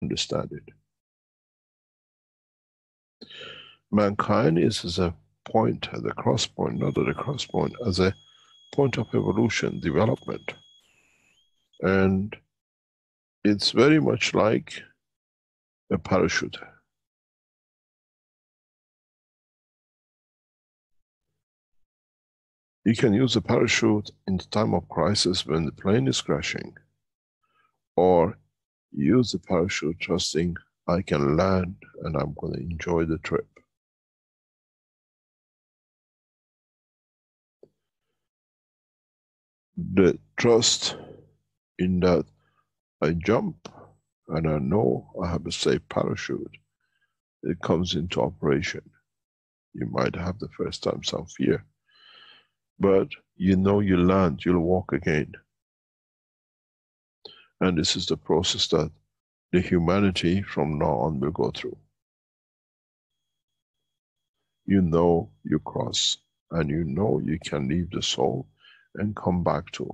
understand it. Mankind is as a point, as a cross point, not at a cross point, as a point of evolution, development. And it's very much like a parachuter. You can use a parachute in the time of crisis when the plane is crashing, or use the parachute trusting I can land and I'm going to enjoy the trip. The trust in that I jump and I know I have a safe parachute, it comes into operation. You might have the first time some fear, but you know you land, you'll walk again. And this is the process that the humanity from now on will go through. You know you cross, and you know you can leave the soul and come back to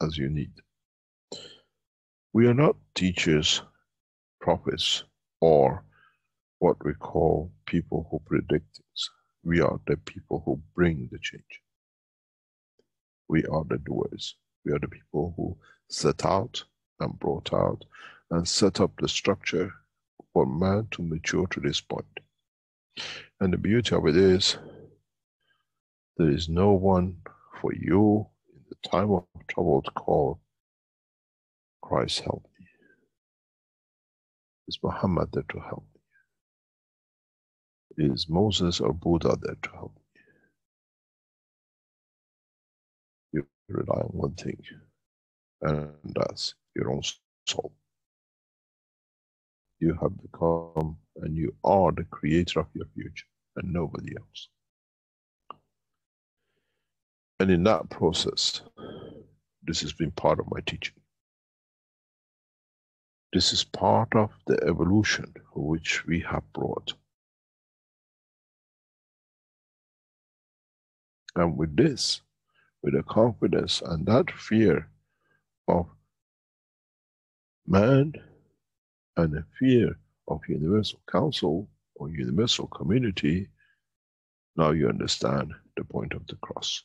as you need. We are not teachers, prophets, or what we call people who predict things. We are the people who bring the change. We are the doers. We are the people who set out and brought out and set up the structure for man to mature to this point. And the beauty of it is, there is no one for you in the time of trouble to call, Christ help me. Is Muhammad there to help me? Is Moses or Buddha there to help me? You rely on one thing, and that's your own soul. You have become, and you are the creator of your future, and nobody else. And in that process, this has been part of my teaching. This is part of the evolution which we have brought. And with this, with the confidence and that fear of man and the fear of universal council or universal community, now you understand the point of the cross.